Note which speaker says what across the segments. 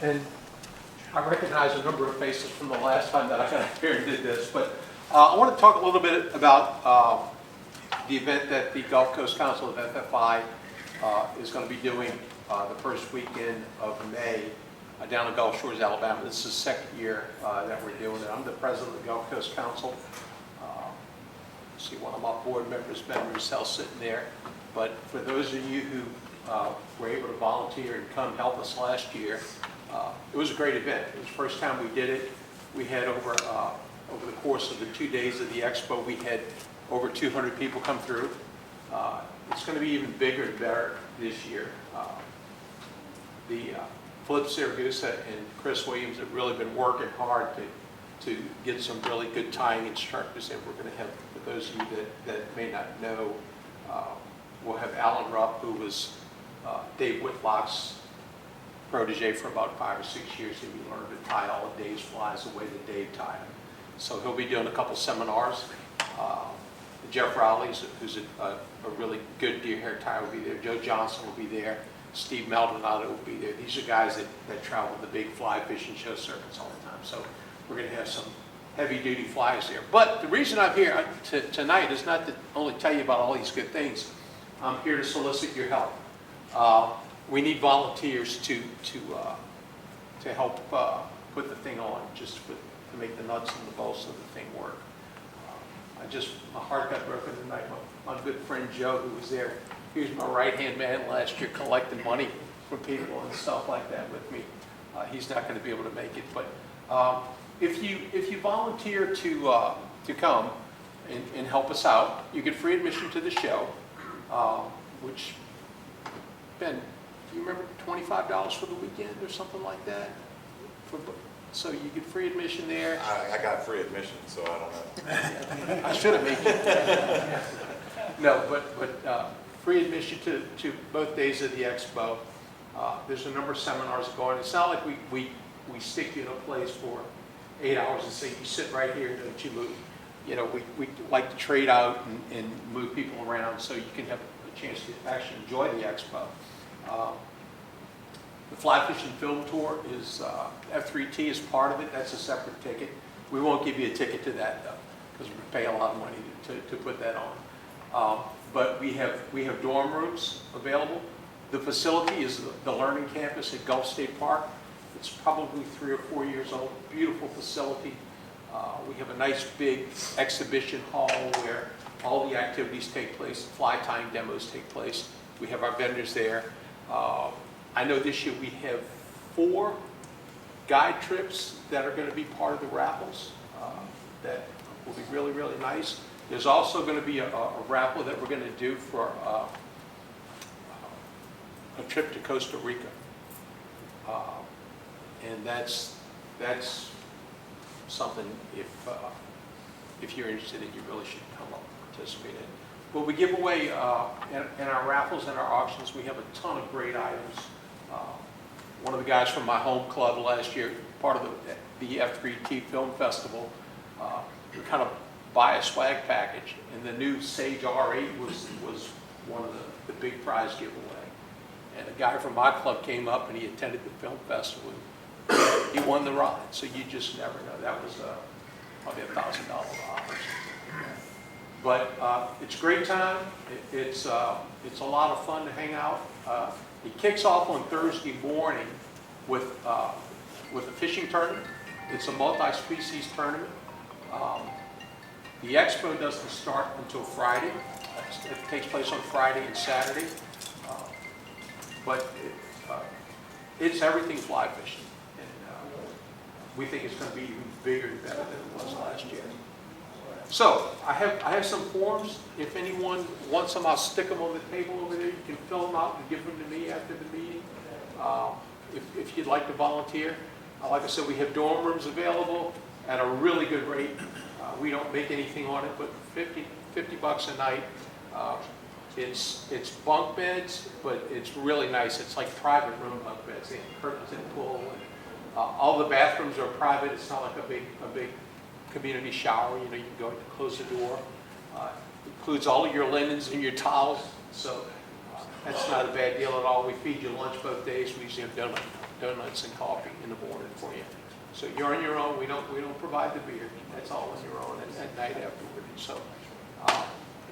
Speaker 1: And I recognize a number of faces from the last time that I got up here and did this, but I want to talk a little bit about the event that the Gulf Coast Council of FFI is going to be doing the first weekend of May down in Gulf Shores, Alabama. This is the second year that we're doing it. I'm the president of the Gulf Coast Council. See one of my board members, Ben Roussel, sitting there. But for those of you who were able to volunteer and come help us last year, it was a great event. It was the first time we did it. We had over the course of the 2 days of the expo, we had over 200 people come through. It's going to be even bigger and better this year. Philip Siragusa and Chris Williams have really been working hard to get some really good tying instructors in. We're going to have, for those of you that may not know, we'll have Alan Rupp, who was Dave Whitlock's protege for about 5 or 6 years, and he learned to tie all of Dave's flies the way that Dave tied them. So he'll be doing a couple seminars. Jeff Rowley, who's a really good deer hair tyer, will be there. Joe Johnson will be there. Steve Maldonado will be there. These are guys that travel the big fly fishing show circuits all the time. So we're going to have some heavy-duty flies there. But the reason I'm here tonight is not to only tell you about all these good things. I'm here to solicit your help. We need volunteers to help put the thing on, just to make the nuts and the bolts of the thing work. My heart got broken tonight. My good friend Joe, who was there, he was my right-hand man last year collecting money from people and stuff like that with me. He's not going to be able to make it. But if you volunteer to come and help us out, you get free admission to the show, which, Ben, do you remember $25 for the weekend or something like that? So you get free admission there.
Speaker 2: I got free admission, so I don't know.
Speaker 1: I should have made you. No, but free admission to both days of the expo. There's a number of seminars going. It's not like we stick you in a place for 8 hours and say, you sit right here and don't you move. You know, we like to trade out and move people around so you can have a chance to actually enjoy the expo. The Fly Fishing Film Tour is, F3T is part of it. That's a separate ticket. We won't give you a ticket to that, though, because we pay a lot of money to put that on. But we have dorm rooms available. The facility is the Learning Campus at Gulf State Park. It's probably 3 or 4 years old. Beautiful facility. We have a nice big exhibition hall where all the activities take place. Fly tying demos take place. We have our vendors there. I know this year we have 4 guide trips that are going to be part of the raffles that will be really, really nice. There's also going to be a raffle that we're going to do for a trip to Costa Rica. And that's something, if you're interested in, you really should come up and participate in. But we give away, in our raffles and our auctions, we have a ton of great items. One of the guys from my home club last year, part of the F3T Film Festival, we kind of buy a swag package, and the new Sage R8 was one of the big prize giveaway. And a guy from my club came up and he attended the film festival. He won the ride, so you just never know. That was probably $1,000 ride. But it's a great time. It's a lot of fun to hang out. It kicks off on Thursday morning with a fishing tournament. It's a multi-species tournament. The expo doesn't start until Friday. It takes place on Friday and Saturday. But it's everything fly fishing. And we think it's going to be even bigger and better than it was last year. So I have some forms. If anyone wants them, I'll stick them on the table over there. You can fill them out and give them to me after the meeting. If you'd like to volunteer. Like I said, we have dorm rooms available at a really good rate. We don't make anything on it, but $50 a night. It's bunk beds, but it's really nice. It's like private room bunk beds. They have curtains and pool. And, all the bathrooms are private. It's not like a big community shower. You know, you can go and close the door. Includes all of your linens and your towels. So that's not a bad deal at all. We feed you lunch both days. We usually have donuts and coffee in the morning for you. So you're on your own. We don't provide the beer. That's all on your own at night afterward. So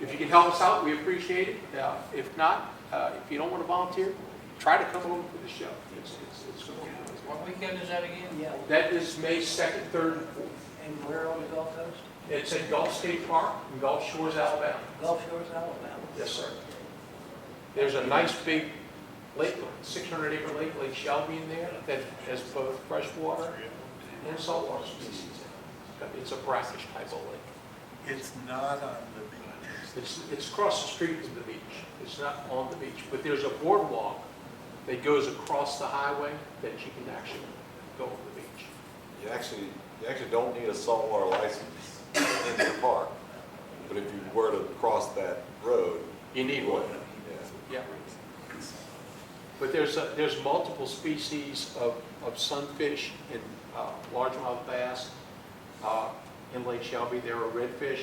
Speaker 1: if you can help us out, we appreciate it. If not, if you don't want to volunteer, try to come over for the show. It's going to be nice.
Speaker 3: What weekend is that again?
Speaker 4: Yeah,
Speaker 1: That is May 2nd, 3rd, and 4th.
Speaker 4: and where on the Gulf Coast?
Speaker 1: It's at Gulf State Park in Gulf Shores, Alabama.
Speaker 4: Gulf Shores, Alabama.
Speaker 1: Yes, sir. There's a nice big lake, 600-acre lake, Lake Shelby in there, that has both freshwater and saltwater species in it. It's a brackish type of lake.
Speaker 5: It's not on the beach.
Speaker 1: It's across the street from the beach. It's not on the beach, but there's a boardwalk that goes across the highway that you can actually go on the beach.
Speaker 2: You actually don't need a saltwater license in the park, but if you were to cross that road,
Speaker 1: You need one.
Speaker 2: yeah.
Speaker 1: Yeah. But there's multiple species of sunfish and largemouth bass in Lake Shelby. There are redfish.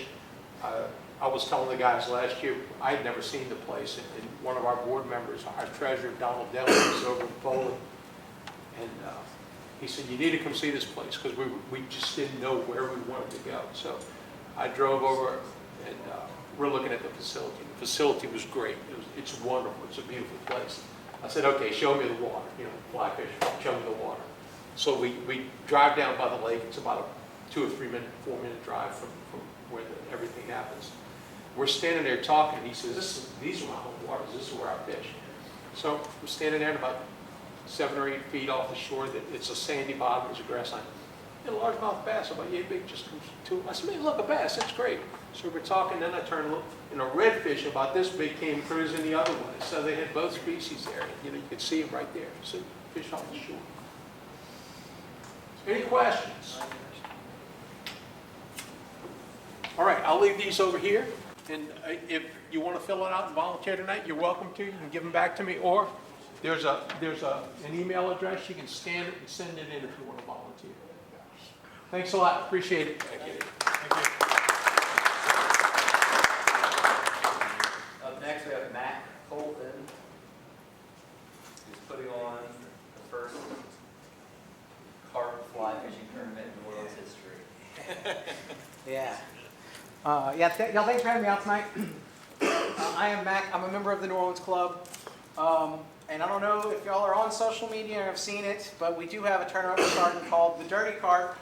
Speaker 1: I was telling the guys last year, I had never seen the place, and one of our board members, our treasurer, Donald Dillon, was over in Foley, and he said, you need to come see this place, because we just didn't know where we wanted to go. So I drove over, and we're looking at the facility. The facility was great. It's wonderful. It's a beautiful place. I said, okay, show me the water, fly fish, show me the water. So we drive down by the lake. It's about a 2 or 3 minute, 4 minute drive from where everything happens. We're standing there talking, and he says, these are my home waters, this is where I fish. So we're standing there at about 7 or 8 feet off the shore. It's a sandy bottom, there's a grass line. And a largemouth bass, about yay big, just comes to. I said, man, look, a bass, that's great. So we're talking, then I turned and looked, and a redfish about this big came cruising the other way. So they had both species there. You could see them right there. So fish off the shore. Any questions? All right, I'll leave these over here. And if you want to fill it out and volunteer tonight, you're welcome to. You can give them back to me, or there's an email address. You can scan it and send it in if you want to volunteer. Thanks a lot. Appreciate it.
Speaker 2: Thank you.
Speaker 3: Up next, we have Mac Colvin, who's putting on the first carp fly fishing tournament in the world's history.
Speaker 6: Yeah. Y'all, thanks for having me out tonight. I am Mac. I'm a member of the New Orleans Club. And I don't know if y'all are on social media or have seen it, but we do have a tournament we're starting called the Dirty Carp.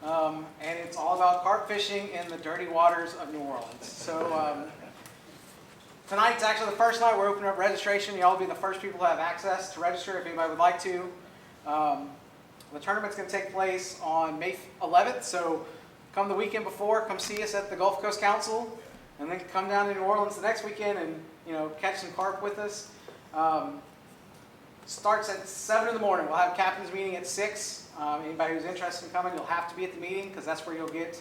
Speaker 6: And it's all about carp fishing in the dirty waters of New Orleans. So tonight's actually the first night we're opening up registration. Y'all will be the first people to have access to register if anybody would like to. The tournament's going to take place on May 11th, so come the weekend before, come see us at the Gulf Coast Council, and then come down to New Orleans the next weekend and catch some carp with us. Starts at 7 in the morning. We'll have a captain's meeting at 6. Anybody who's interested in coming, you'll have to be at the meeting because that's where you'll get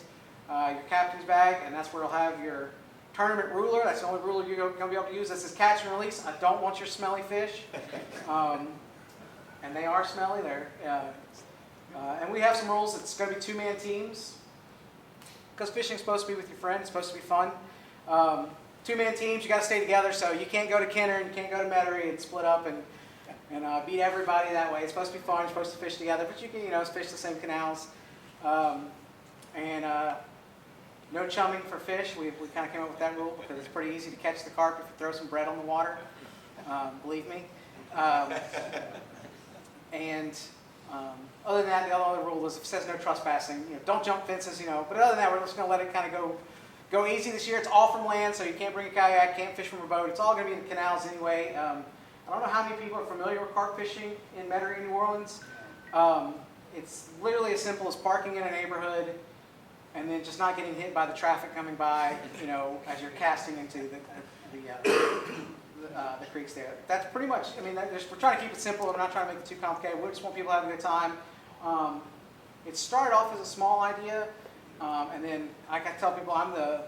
Speaker 6: your captain's bag, and that's where you'll have your tournament ruler. That's the only ruler you're going to be able to use. This is catch and release. I don't want your smelly fish. And they are smelly. And we have some rules. It's going to be 2-man teams because fishing's supposed to be with your friends. It's supposed to be fun. 2-man teams, you got to stay together, so you can't go to Kenner and you can't go to Metairie and split up and beat everybody that way. It's supposed to be fun. You're supposed to fish together, but you can fish the same canals. No chumming for fish. We kind of came up with that rule because it's pretty easy to catch the carp if you throw some bread on the water. Believe me. Other than that, the other rule is if it says no trespassing, don't jump fences, But other than that, we're just going to let it kind of go easy this year. It's all from land, so you can't bring a kayak, can't fish from a boat. It's all going to be in the canals anyway. I don't know how many people are familiar with carp fishing in Metairie, New Orleans. It's literally as simple as parking in a neighborhood and then just not getting hit by the traffic coming by, as you're casting into the creeks there. That's pretty much, we're trying to keep it simple. We're not trying to make it too complicated. We just want people to have a good time. It started off as a small idea, and then I can tell people I'm the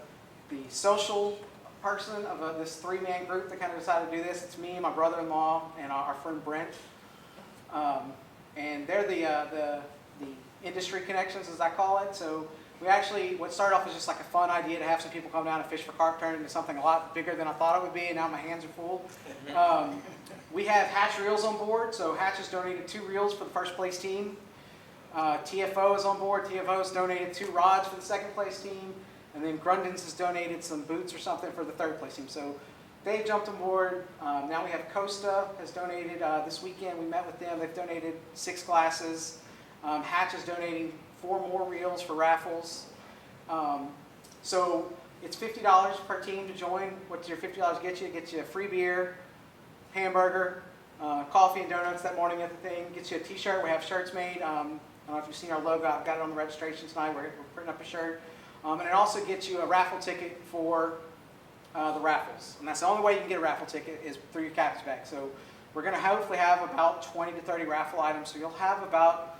Speaker 6: social person of this 3-man group that kind of decided to do this. It's me, my brother-in-law, and our friend Brent. And they're the industry connections, as I call it. So We actually, what started off as just like a fun idea to have some people come down and fish for carp turned into something a lot bigger than I thought it would be, and now my hands are full. We have Hatch reels on board, so Hatch has donated 2 reels for the first place team. TFO is on board. TFO has donated 2 rods for the second place team, and then Grundens has donated some boots or something for the third place team. So they jumped on board. Now we have Costa has donated this weekend. We met with them. They've donated 6 glasses. Hatch is donating 4 more reels for raffles. So it's $50 per team to join. What does your $50 get you? It gets you a free beer, hamburger, coffee and donuts that morning at the thing. Gets you a t-shirt. We have shirts made. I don't know if you've seen our logo. I've got it on the registration tonight. We're printing up a shirt. And it also gets you a raffle ticket for the raffles. And that's the only way you can get a raffle ticket is through your captain's bag. So we're going to hopefully have about 20 to 30 raffle items. So you'll have about,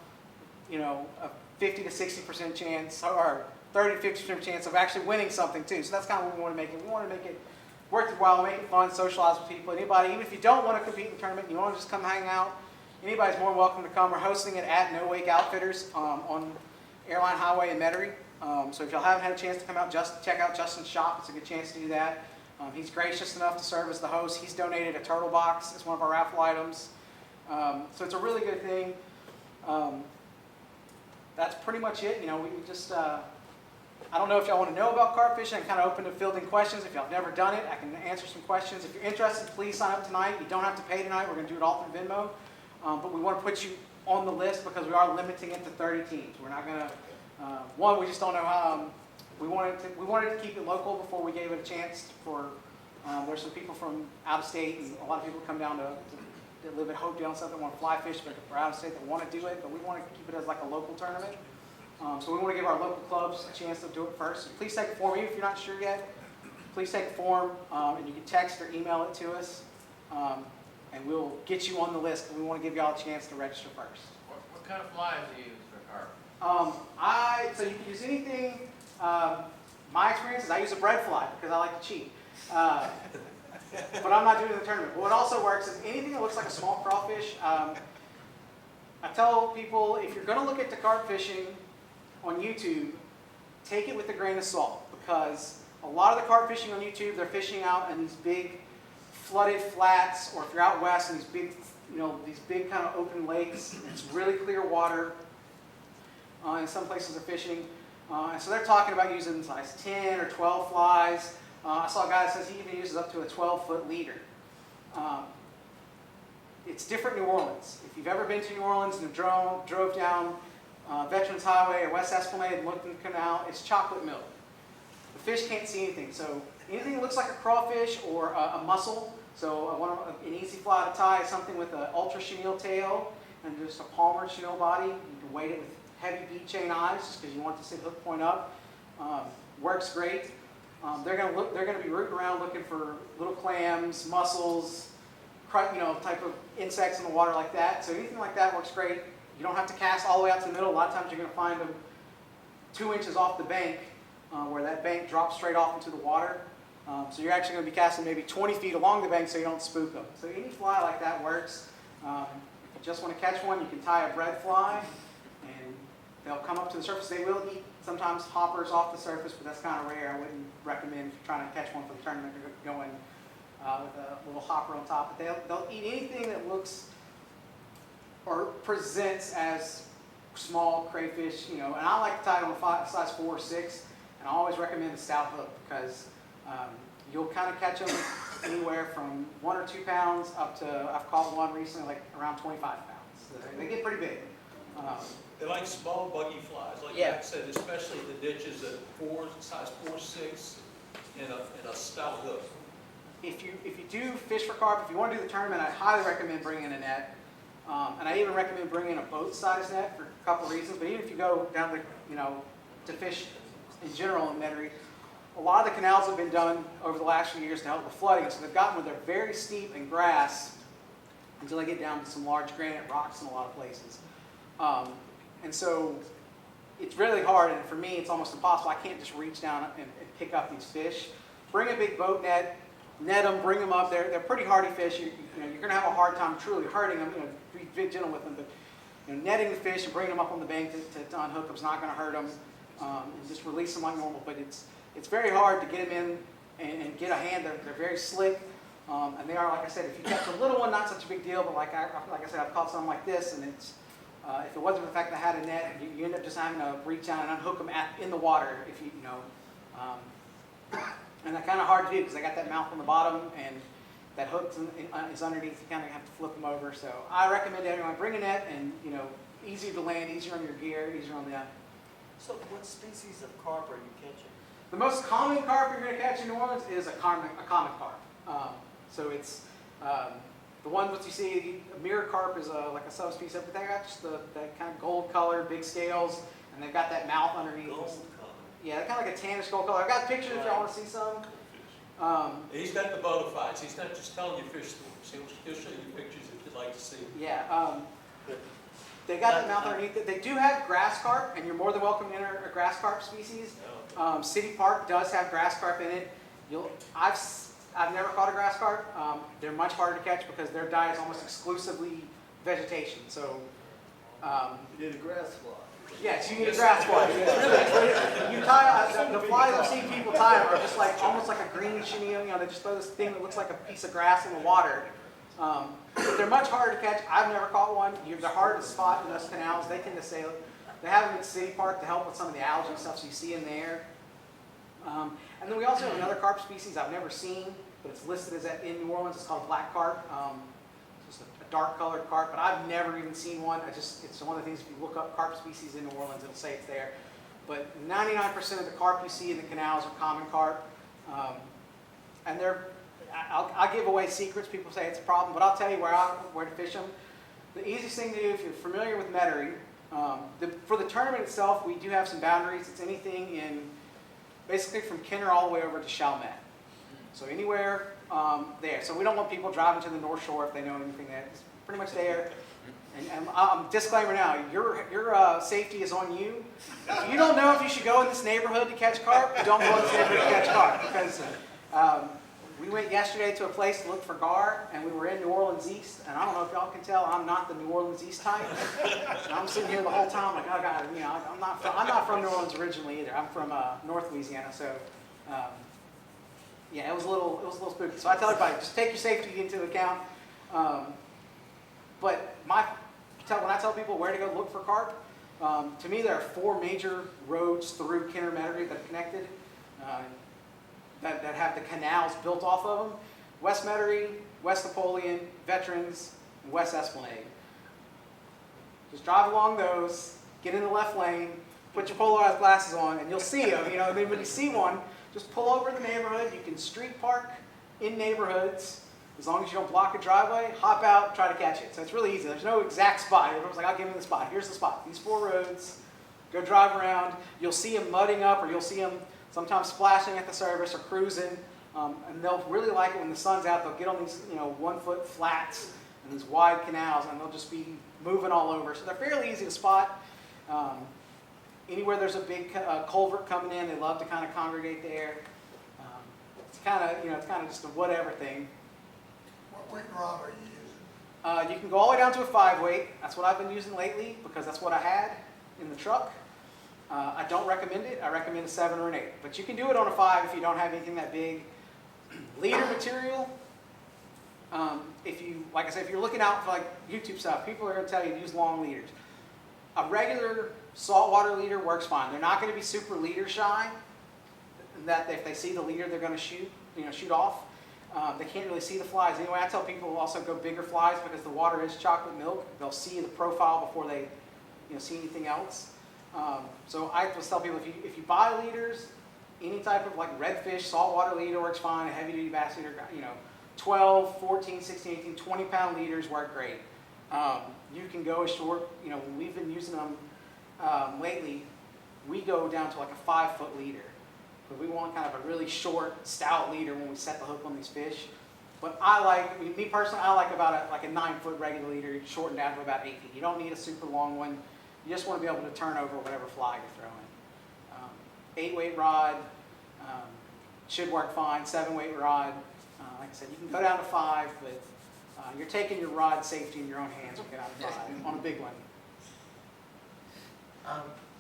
Speaker 6: a 50 to 60% chance, or 30 to 50% chance of actually winning something too. So that's kind of what we want to make it. We want to make it worth your while, make it fun, socialize with people. Anybody, even if you don't want to compete in the tournament, you want to just come hang out, anybody's more than welcome to come. We're hosting it at No Wake Outfitters on Airline Highway in Metairie. So if y'all haven't had a chance to come out, just check out Justin's shop. It's a good chance to do that. He's gracious enough to serve as the host. He's donated a turtle box as one of our raffle items. So it's a really good thing. That's pretty much it. We just, I don't know if y'all want to know about carp fishing. I'm kind of open to fielding questions. If y'all have never done it, I can answer some questions. If you're interested, please sign up tonight. You don't have to pay tonight. We're going to do it all through Venmo. But we want to put you on the list because we are limiting it to 30 teams. We're not going to, one, we just don't know how, we wanted to keep it local before we gave it a chance for, there's some people from out of state and a lot of people come down to live at Hopedale and stuff that want to fly fish, but are out of state that want to do it, but we want to keep it as like a local tournament. So we want to give our local clubs a chance to do it first. So please take a form, even if you're not sure yet. Please take a form, and you can text or email it to us, and we'll get you on the list. We want to give y'all a chance to register first.
Speaker 7: What kind of flies do you use for carp?
Speaker 6: So you can use anything. My experience is I use a bread fly because I like to cheat. But I'm not doing it in the tournament. But what also works is anything that looks like a small crawfish. I tell people if you're going to look at the carp fishing on YouTube, take it with a grain of salt because a lot of the carp fishing on YouTube, they're fishing out in these big flooded flats, or if you're out west in these big, these big kind of open lakes. It's really clear water. In some places they're fishing. And so they're talking about using size 10 or 12 flies. I saw a guy that says he even uses up to a 12-foot leader. It's different in New Orleans. If you've ever been to New Orleans and drove down Veterans Highway or West Esplanade and looked in the canal, it's chocolate milk. The fish can't see anything. So anything that looks like a crawfish or a mussel, so an easy fly to tie is something with an ultra chenille tail and just a palmer chenille body. You can weight it with heavy bead chain eyes just because you want to see the hook point up. Works great. They're going to be rooting around looking for little clams, mussels, type of insects in the water like that. So anything like that works great. You don't have to cast all the way out to the middle. A lot of times you're going to find them 2 inches off the bank, where that bank drops straight off into the water. So you're actually going to be casting maybe 20 feet along the bank so you don't spook them. So any fly like that works. If you just want to catch one, you can tie a bread fly, and they'll come up to the surface. They will eat sometimes hoppers off the surface, but that's kind of rare. I wouldn't recommend if you're trying to catch one for the tournament, you're going with a little hopper on top. But they'll eat anything that looks or presents as small crayfish, and I like to tie it on a size 4 or 6, and I always recommend the stout hook because you'll kind of catch them anywhere from 1 or 2 pounds up to, I've caught one recently like around 25 pounds. So they get pretty big.
Speaker 5: They like small buggy flies, like
Speaker 6: Yeah.
Speaker 5: Mac said, especially the ditches at size 4, 6, and a stout hook.
Speaker 6: If you do fish for carp, if you want to do the tournament, I highly recommend bringing a net. And I even recommend bringing a boat-sized net for a couple of reasons. But even if you go down to fish in general in Metairie, a lot of the canals have been done over the last few years to help with flooding. So they've gotten where they're very steep and grass until they get down to some large granite rocks in a lot of places. And so it's really hard, and for me, it's almost impossible. I can't just reach down and pick up these fish. Bring a big boat net them, bring them up. They're pretty hardy fish. You're going to have a hard time truly hurting them. Be gentle with them, but netting the fish and bringing them up on the bank to unhook them is not going to hurt them. and just release them like normal. But it's very hard to get them in and get a hand. They're very slick, and they are, like I said, if you catch a little one, not such a big deal. But like I said, I've caught something like this, and it's if it wasn't for the fact that I had a net, you end up just having to reach out and unhook them in the water. If you know, and that's kind of hard to do because they got that mouth on the bottom and that hook is underneath. You kind of have to flip them over. So I recommend everyone bring a net, and easier to land, easier on your gear, easier on the.
Speaker 4: So what species of carp are you catching?
Speaker 6: The most common carp you're going to catch in New Orleans is a common carp. So it's the ones that you see. A mirror carp is like a subspecies of it. They got just that kind of gold color, big scales, and they've got that mouth underneath.
Speaker 4: Gold color.
Speaker 6: Yeah, kind of like a tannish gold color. I've got pictures if y'all want to see some.
Speaker 5: He's got the bona fides, he's not just telling you fish stories, he'll show you pictures if you'd like to see.
Speaker 6: Yeah, they got that mouth underneath it. They do have grass carp, and you're more than welcome to enter a grass carp species. City Park does have grass carp in it. I've never caught a grass carp. They're much harder to catch because their diet is almost exclusively vegetation. So,
Speaker 4: You did a grass fly.
Speaker 6: yes, you need a grass fly. You tie the flies I've seen people tie are just like almost like a green chenille. They just throw this thing that looks like a piece of grass in the water. But they're much harder to catch. I've never caught one. They're hard to spot in those canals. They tend to sail. They have them at City Park to help with some of the algae and stuff so you see in there. And then we also have another carp species I've never seen, but it's listed as in New Orleans. It's called black carp. It's just a dark colored carp, but I've never even seen one. It's one of the things, if you look up carp species in New Orleans, it'll say it's there. But 99% of the carp you see in the canals are common carp. And I'll give away secrets. People say it's a problem, but I'll tell you where to fish them. The easiest thing to do, if you're familiar with mettering, for the tournament itself, we do have some boundaries. It's anything in, basically from Kenner all the way over to Chalmette. So anywhere there. So we don't want people driving to the North Shore if they know anything there. It's pretty much there. And disclaimer now, your safety is on you. If you don't know if you should go in this neighborhood to catch carp, don't go in this neighborhood to catch carp. Because we went yesterday to a place to look for gar, and we were in New Orleans East. And I don't know if y'all can tell, I'm not the New Orleans East type. And I'm sitting here the whole time like, oh God, I'm not from New Orleans originally either. I'm from North Louisiana, so yeah, it was a little spooky. So I tell everybody, just take your safety into account. But when I tell people where to go look for carp, to me there are 4 major roads through Kenner Metairie that are connected, that have the canals built off of them. West Metairie, West Napoleon, Veterans, and West Esplanade. Just drive along those, get in the left lane, put your polarized glasses on, and you'll see them. And then when you see one, just pull over in the neighborhood. You can street park in neighborhoods. As long as you don't block a driveway, hop out, try to catch it. So it's really easy. There's no exact spot. Everyone's like, I'll give you the spot. Here's the spot. These 4 roads. Go drive around. You'll see them mudding up, or you'll see them sometimes splashing at the surface or cruising. And they'll really like it when the sun's out. They'll get on these 1-foot flats and these wide canals, and they'll just be moving all over. So they're fairly easy to spot. Anywhere there's a big culvert coming in, they love to kind of congregate there. It's kind of just a whatever thing.
Speaker 8: What weight rod are you using?
Speaker 6: You can go all the way down to a 5-weight. That's what I've been using lately because that's what I had in the truck. I don't recommend it. I recommend a 7 or an 8. But you can do it on a 5 if you don't have anything that big. Leader material, if you're looking out for like YouTube stuff, people are going to tell you to use long leaders. A regular saltwater leader works fine. They're not going to be super leader shy. That if they see the leader, they're going to shoot off. They can't really see the flies. Anyway, I tell people also go bigger flies because the water is chocolate milk. They'll see the profile before they see anything else. So I just tell people if you buy leaders, any type of like redfish, saltwater leader works fine. A heavy duty bass leader, 12, 14, 16, 18, 20-pound leaders work great. You can go as short, when we've been using them lately, we go down to like a 5-foot leader. But we want kind of a really short, stout leader when we set the hook on these fish. But me personally, I like about a 9-foot regular leader, shortened down to about 8 feet. You don't need a super long one. You just want to be able to turn over whatever fly you're throwing. 8-weight rod should work fine. 7-weight rod, like I said, you can go down to 5, but you're taking your rod safety in your own hands when you get down to 5 on a big one.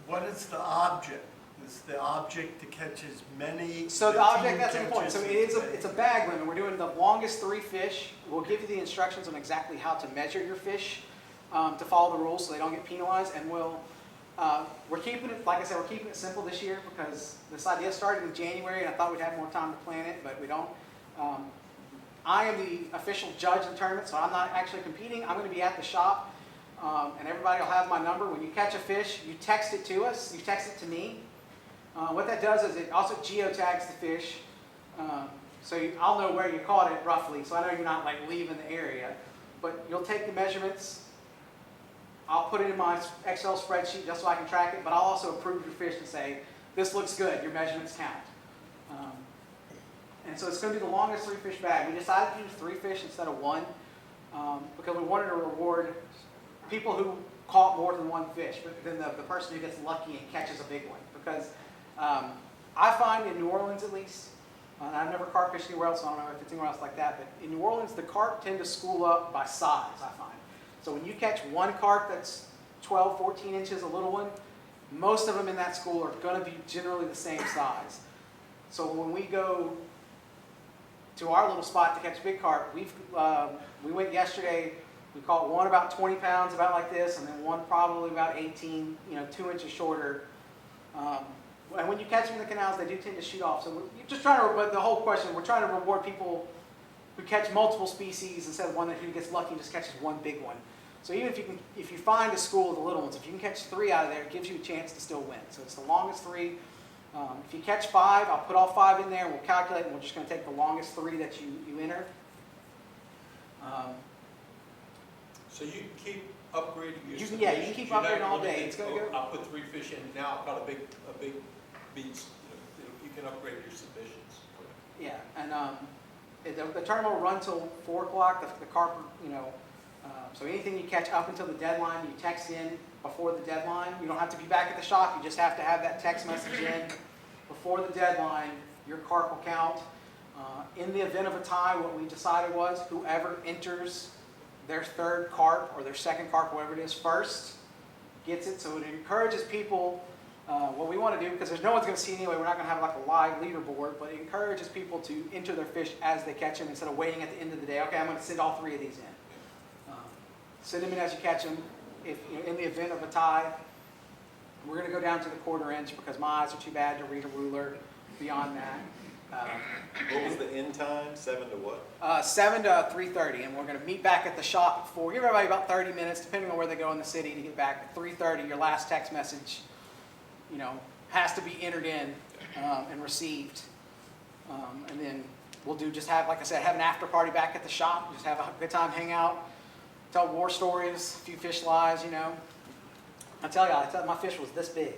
Speaker 8: What is the object
Speaker 4: Is the object to catch as many?
Speaker 6: So the
Speaker 4: team
Speaker 6: object, that's the point. So
Speaker 4: catches
Speaker 6: it's a bag limit. We're doing the longest 3 fish. We'll give you the instructions on exactly how to measure your fish to follow the rules so they don't get penalized. And we're keeping it, like I said, we're keeping it simple this year because this idea started in January and I thought we'd have more time to plan it, but we don't. I am the official judge in the tournament, so I'm not actually competing. I'm going to be at the shop, and everybody will have my number. When you catch a fish, you text it to us. You text it to me. What that does is it also geotags the fish, so I'll know where you caught it roughly, so I know you're not like leaving the area. But you'll take the measurements. I'll put it in my Excel spreadsheet just so I can track it, but I'll also approve your fish and say, this looks good, your measurements count. And so it's going to be the longest 3 fish bag. We decided to use 3 fish instead of 1 because we wanted to reward people who caught more than 1 fish, but then the person who gets lucky and catches a big one. Because I find in New Orleans at least, and I've never carp fished anywhere else, so I don't know if it's anywhere else like that, but in New Orleans the carp tend to school up by size, I find. So when you catch 1 carp that's 12, 14 inches, a little one, most of them in that school are going to be generally the same size. So when we go to our little spot to catch big carp, we went yesterday, we caught 1 about 20 pounds, about like this, and then 1 probably about 18, 2 inches shorter. And when you catch them in the canals, they do tend to shoot off. So we're just trying to, but the whole question, we're trying to reward people who catch multiple species instead of one who gets lucky and just catches 1 big one. So even if you find a school of the little ones, if you can catch 3 out of there, it gives you a chance to still win. So it's the longest 3. If you catch 5, I'll put all 5 in there, and we'll calculate, and we're just going to take the longest 3 that you enter.
Speaker 5: So you can keep upgrading your
Speaker 6: You can-
Speaker 5: submission.
Speaker 6: yeah, you can keep
Speaker 5: You're not
Speaker 6: upgrading all
Speaker 5: limited
Speaker 6: day. It's gonna
Speaker 5: to,
Speaker 6: go-
Speaker 5: I'll put 3 fish in, now I've got a big beats, you can upgrade your submissions.
Speaker 6: Yeah, and the tournament will run till 4 o'clock. The carp, so anything you catch up until the deadline, you text in before the deadline. You don't have to be back at the shop. You just have to have that text message in before the deadline. Your carp will count. In the event of a tie, what we decided was whoever enters their 3rd carp or their 2nd carp, whatever it is, first gets it. So it encourages people. What we want to do, because there's no one's going to see anyway, we're not going to have like a live leaderboard, but it encourages people to enter their fish as they catch them instead of waiting at the end of the day. Okay, I'm going to send all 3 of these in. Send them in as you catch them. If in the event of a tie, we're going to go down to the 1/4 inch because my eyes are too bad to read a ruler beyond that.
Speaker 2: What was the end time? 7 to what?
Speaker 6: 7 to 3:30, and we're going to meet back at the shop for, give everybody about 30 minutes, depending on where they go in the city, to get back at 3:30. Your last text message, has to be entered in and received. And then we'll like I said, have an after party back at the shop. Just have a good time, hang out, tell war stories, a few fish lies, I tell you, my fish was this big.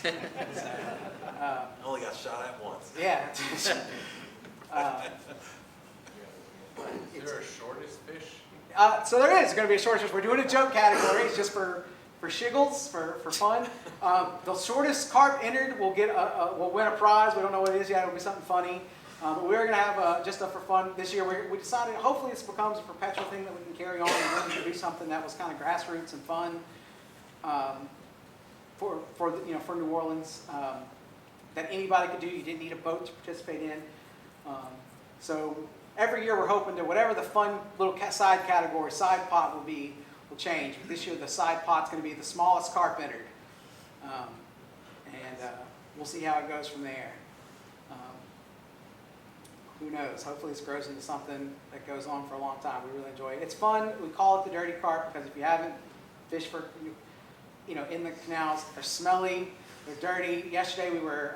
Speaker 2: I only got shot at once.
Speaker 6: Yeah.
Speaker 7: Is there a shortest fish?
Speaker 6: So there is going to be a shortest fish. We're doing a joke category. It's just for shiggles, for fun. The shortest carp entered will win a prize. We don't know what it is yet. It'll be something funny. But we're going to have just for fun this year. We decided hopefully this becomes a perpetual thing that we can carry on and really do something that was kind of grassroots and fun for New Orleans that anybody could do. You didn't need a boat to participate in. So every year we're hoping that whatever the fun little side category, side pot will change. But this year the side pot's going to be the smallest carp entered. And we'll see how it goes from there. Who knows? Hopefully this grows into something that goes on for a long time. We really enjoy it. It's fun. We call it the Dirty Carp because if you haven't fished for, in the canals, they're smelly, they're dirty. Yesterday we were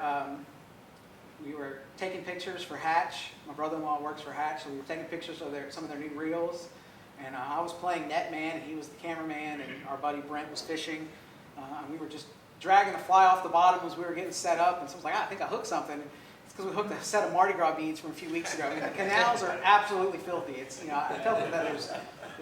Speaker 6: taking pictures for Hatch. My brother-in-law works for Hatch, so we were taking pictures of some of their new reels. And I was playing netman, and he was the cameraman, and our buddy Brent was fishing. And we were just dragging the fly off the bottom as we were getting set up. And someone's like, I think I hooked something. It's because we hooked a set of Mardi Gras beads from a few weeks ago. I mean, the canals are absolutely filthy. It's, I tell them that there's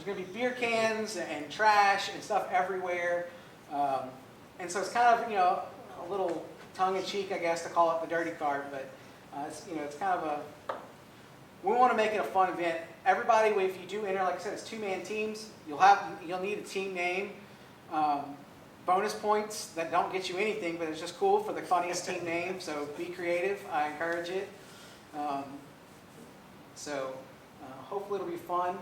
Speaker 6: going to be beer cans and trash and stuff everywhere. And so it's kind of, a little tongue-in-cheek, I guess, to call it the Dirty Carp. But, it's kind of we want to make it a fun event. Everybody, if you do enter, like I said, it's 2-man teams. You'll need a team name. bonus points that don't get you anything, but it's just cool for the funniest team name. So be creative. I encourage it. Hopefully it'll be fun.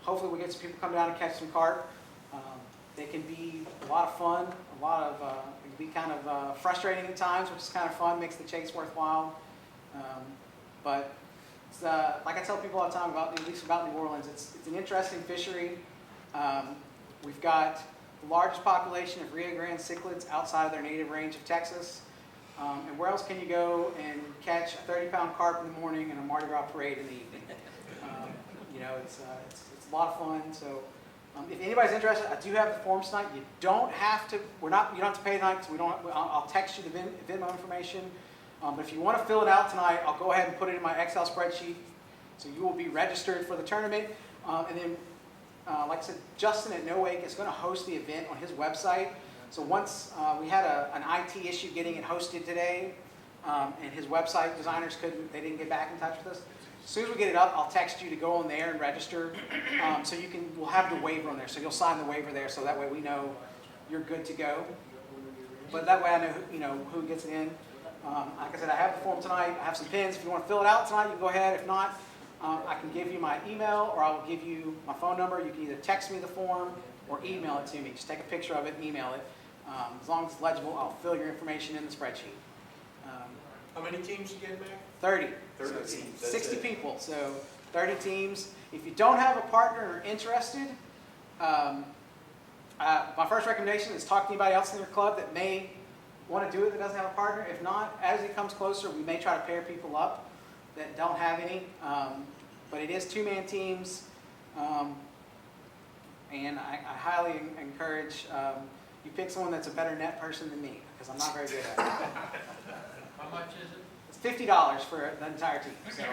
Speaker 6: Hopefully we get some people come down and catch some carp. They can be a lot of fun. It can be kind of frustrating at times, which is kind of fun. Makes the chase worthwhile. But it's, like I tell people all the time about, at least about New Orleans, it's an interesting fishery. We've got the largest population of Rio Grande cichlids outside of their native range of Texas. And where else can you go and catch a 30-pound carp in the morning and a Mardi Gras parade in the evening? It's a lot of fun. So if anybody's interested, I do have the forms tonight. You don't have to. You don't have to pay tonight because I'll text you the Venmo information. But if you want to fill it out tonight, I'll go ahead and put it in my Excel spreadsheet. So you will be registered for the tournament. And then, like I said, Justin at No Wake is going to host the event on his website. So once we had an IT issue getting it hosted today, and his website designers they didn't get back in touch with us. As soon as we get it up, I'll text you to go on there and register. So we'll have the waiver on there. So you'll sign the waiver there, so that way we know you're good to go. But that way I know who gets it in. Like I said, I have the form tonight. I have some pins. If you want to fill it out tonight, you can go ahead. If not, I can give you my email, or I will give you my phone number. You can either text me the form or email it to me. Just take a picture of it and email it. As long as it's legible, I'll fill your information in the spreadsheet.
Speaker 5: How many teams again, Mac?
Speaker 6: 30.
Speaker 5: 30
Speaker 6: So
Speaker 5: teams, that's
Speaker 6: 60
Speaker 5: it.
Speaker 6: people, so 30 teams. If you don't have a partner or interested, my first recommendation is talk to anybody else in your club that may want to do it that doesn't have a partner. If not, as it comes closer, we may try to pair people up that don't have any. But it is two-man teams, and I highly encourage you pick someone that's a better net person than me, because I'm not very good at it.
Speaker 7: How much is it?
Speaker 6: It's $50 for the entire team. So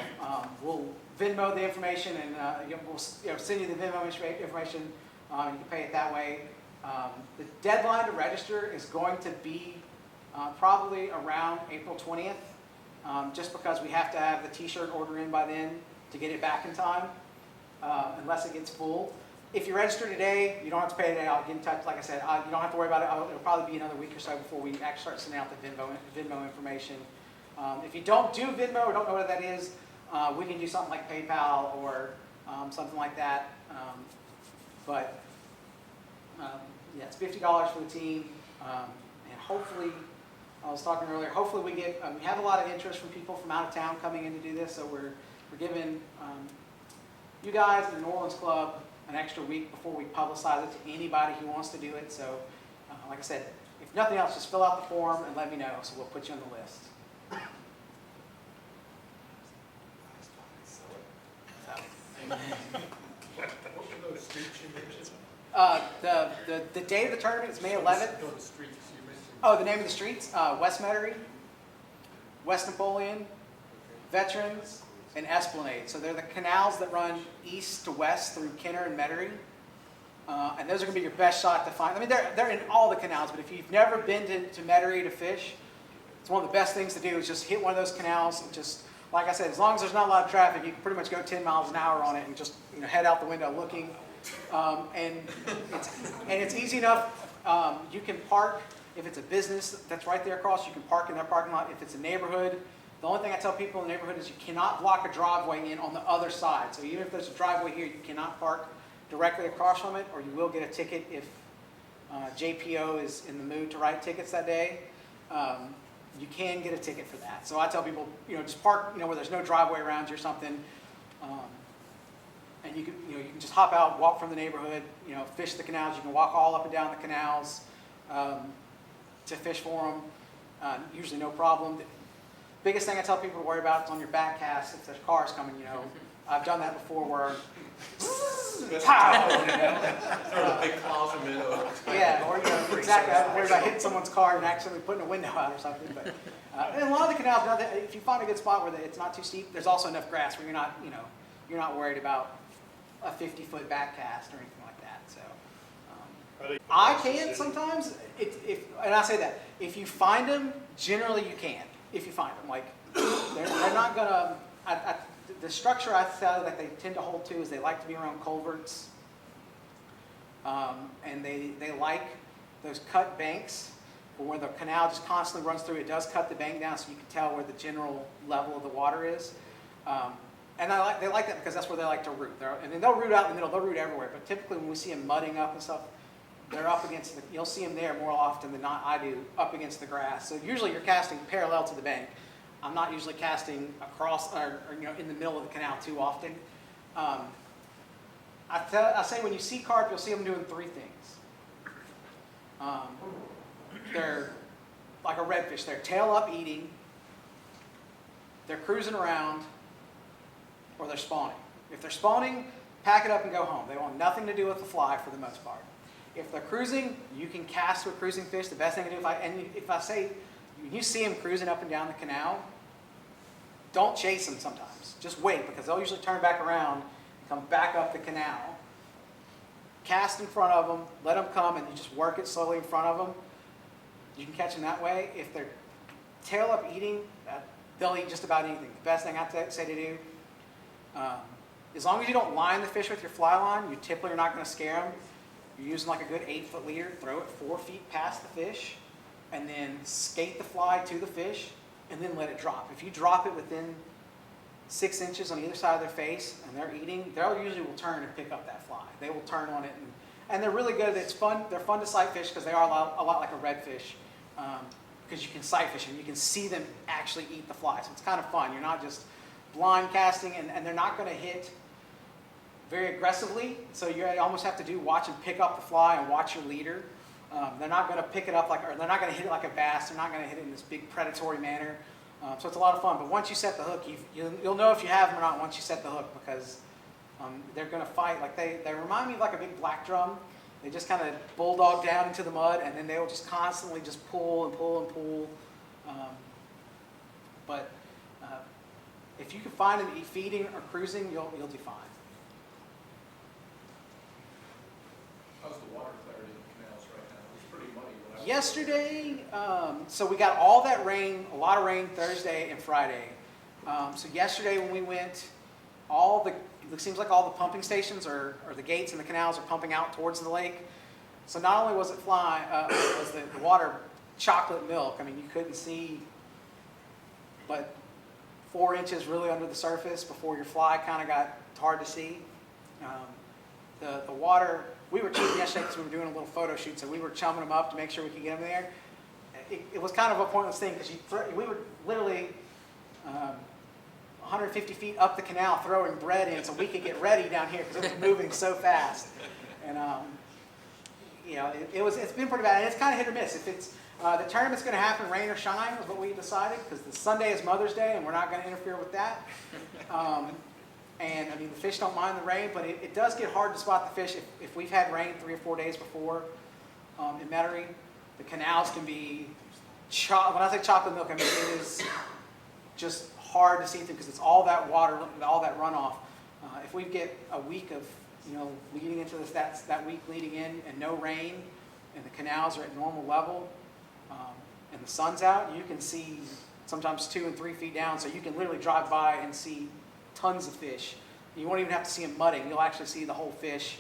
Speaker 6: we'll Venmo the information, and we'll send you the Venmo information. You can pay it that way. The deadline to register is going to be probably around April 20th, just because we have to have the t-shirt order in by then to get it back in time, unless it gets full. If you register today, you don't have to pay today. I'll get in touch. Like I said, you don't have to worry about it. It'll probably be another week or so before we actually start sending out the Venmo information. If you don't do Venmo or don't know what that is, we can do something like PayPal or something like that. Yeah, it's $50 for the team, and hopefully, I was talking earlier. Hopefully, we have a lot of interest from people from out of town coming in to do this. So we're giving you guys in the New Orleans Club an extra week before we publicize it to anybody who wants to do it. So, like I said, if nothing else, just fill out the form and let me know. So we'll put you on the list.
Speaker 5: What were those streets you mentioned?
Speaker 6: The date of the tournament is May 11th.
Speaker 5: No, the streets you mentioned.
Speaker 6: Oh, the name of the streets? West Metairie, West Napoleon, Veterans, and Esplanade. So they're the canals that run east to west through Kenner and Metairie. And those are going to be your best shot to find. I mean, they're in all the canals, but if you've never been to Metairie to fish, it's one of the best things to do is just hit one of those canals and just, like I said, as long as there's not a lot of traffic, you can pretty much go 10 miles an hour on it and just head out the window looking. And it's easy enough. You can park, if it's a business that's right there across, you can park in their parking lot. If it's a neighborhood, the only thing I tell people in the neighborhood is you cannot block a driveway in on the other side. So even if there's a driveway here, you cannot park directly across from it, or you will get a ticket if JPO is in the mood to write tickets that day. You can get a ticket for that. So I tell people, just park, where there's no driveway around you or something, and you can just hop out, walk from the neighborhood, fish the canals. You can walk all up and down the canals to fish for them. Usually no problem. The biggest thing I tell people to worry about is on your back cast if there's cars coming. I've done that before where. Pow!
Speaker 5: Or the big clouds of minnow.
Speaker 6: Yeah, or exactly. I worry about hitting someone's car and accidentally putting a window out or something. But and a lot of the canals, if you find a good spot where it's not too steep, there's also enough grass where you're not worried about a 50-foot back cast or anything like that. So I can sometimes. And I say that if you find them, generally you can. If you find them, like they're not gonna. The structure I tell that they tend to hold to is they like to be around culverts, and they like those cut banks, or where the canal just constantly runs through. It does cut the bank down, so you can tell where the general level of the water is. And they like that because that's where they like to root. And then they'll root out in the middle. They'll root everywhere. But typically, when we see them mudding up and stuff, they're up against the. You'll see them there more often than not. I do up against the grass. So usually, you're casting parallel to the bank. I'm not usually casting across or in the middle of the canal too often. I say when you see carp, you'll see them doing three things. They're like a redfish. They're tail up eating, they're cruising around, or they're spawning. If they're spawning, pack it up and go home. They want nothing to do with the fly for the most part. If they're cruising, you can cast with cruising fish. The best thing to do, if I say, when you see them cruising up and down the canal, don't chase them sometimes. Just wait, because they'll usually turn back around and come back up the canal. Cast in front of them, let them come, and you just work it slowly in front of them. You can catch them that way. If they're tail up eating, they'll eat just about anything. The best thing I'd say to do, as long as you don't line the fish with your fly line, you typically are not going to scare them. You're using like a good 8-foot leader, throw it 4 feet past the fish, and then skate the fly to the fish, and then let it drop. If you drop it within 6 inches on either side of their face and they're eating, they usually will turn and pick up that fly. They will turn on it, and they're really good. It's fun. They're fun to sight fish because they are a lot like a redfish, because you can sight fish them. You can see them actually eat the fly, so it's kind of fun. You're not just blind casting, and they're not going to hit very aggressively, so you almost have to watch and pick up the fly and watch your leader. They're not going to pick it up or they're not going to hit it like a bass. They're not going to hit it in this big predatory manner. So it's a lot of fun. But once you set the hook, you'll know if you have them or not once you set the hook, because they're going to fight. Like they remind me of like a big black drum. They just kind of bulldog down into the mud, and then they will just constantly just pull and pull and pull. But if you can find them feeding or cruising, you'll do fine.
Speaker 5: How's the water clarity in the canals right now? It's pretty muddy. When I was
Speaker 6: Yesterday, so we got all that rain, a lot of rain Thursday and Friday. So yesterday when we went, it seems like all the pumping stations or the gates in the canals are pumping out towards the lake. So not only was it was the water chocolate milk. I mean, you couldn't see but 4 inches really under the surface before your fly kind of got hard to see. The water, we were cheating yesterday because we were doing a little photo shoot, so we were chumming them up to make sure we could get them there. It was kind of a pointless thing because we were literally 150 feet up the canal throwing bread in so we could get ready down here because it was moving so fast. And it's been pretty bad, and it's kind of hit or miss. If it's the tournament's going to happen, rain or shine, is what we decided, because the Sunday is Mother's Day, and we're not going to interfere with that. And I mean, the fish don't mind the rain, but it does get hard to spot the fish if we've had rain 3 or 4 days before in Metairie. The canals can be, when I say chocolate milk, I mean it is just hard to see through because it's all that water, all that runoff. If we get a week of, leading into this, that week leading in and no rain, and the canals are at normal level, and the sun's out, you can see sometimes 2 and 3 feet down, so you can literally drive by and see tons of fish. You won't even have to see them mudding. You'll actually see the whole fish.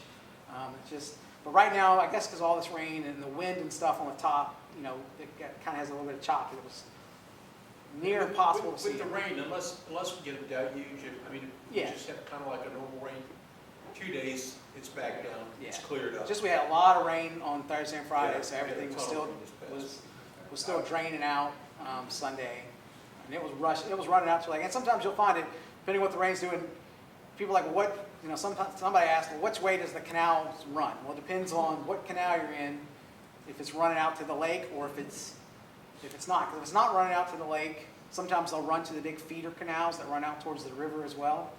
Speaker 6: But right now, I guess because of all this rain and the wind and stuff on the top, it kind of has a little bit of chop. It was near impossible to see.
Speaker 5: With the rain, unless we get a deluge,
Speaker 6: Yeah.
Speaker 5: we just have kind of like a normal rain. 2 days, it's back down.
Speaker 6: Yeah.
Speaker 5: It's cleared up.
Speaker 6: Just we had a lot of rain on Thursday and Friday,
Speaker 5: Yeah,
Speaker 6: so
Speaker 5: we had a
Speaker 6: everything
Speaker 5: ton of rain
Speaker 6: was still draining out Sunday, and it was running out to and sometimes you'll find it, depending on what the rain's doing. People are like, well, sometimes somebody asks, well, which way does the canal run? Well, it depends on what canal you're in, if it's running out to the lake or if it's not. Because if it's not running out to the lake, sometimes they'll run to the big feeder canals that run out towards the river as well.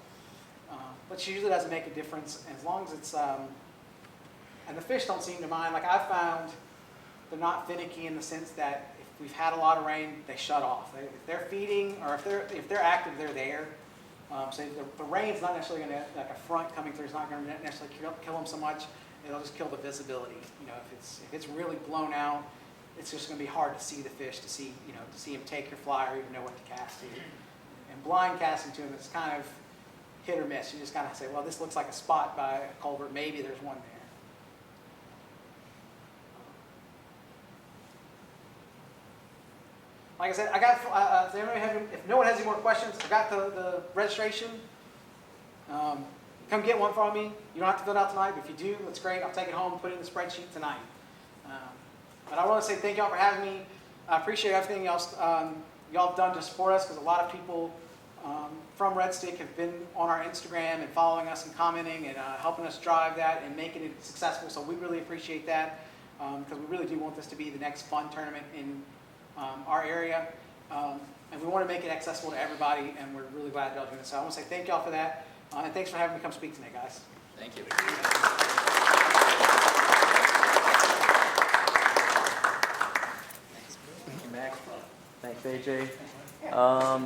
Speaker 6: But it usually doesn't make a difference as long as it's, and the fish don't seem to mind. Like I've found they're not finicky in the sense that if we've had a lot of rain, they shut off. If they're feeding or if they're active, they're there. So the rain's not necessarily going to, like a front coming through, is not going to necessarily kill them so much. It'll just kill the visibility. If it's really blown out, it's just going to be hard to see the fish, to see him take your fly or even know what to cast to. And blind casting to him, it's kind of hit or miss. You just kind of say, well, this looks like a spot by a culvert. Maybe there's one there. like I said, I got, if no one has any more questions, I got the registration. Come get one from me. You don't have to fill it out tonight, but if you do, that's great. I'll take it home and put it in the spreadsheet tonight. But I want to say thank y'all for having me. I appreciate everything y'all have done to support us, because a lot of people from Red Stick have been on our Instagram and following us and commenting and helping us drive that and making it successful. So we really appreciate that, because we really do want this to be the next fun tournament in our area. And we want to make it accessible to everybody, and we're really glad y'all doing this. So I want to say thank y'all for that, and thanks for having me come speak tonight, guys.
Speaker 3: Thank you.
Speaker 9: Thank you, Mac. Thanks, AJ.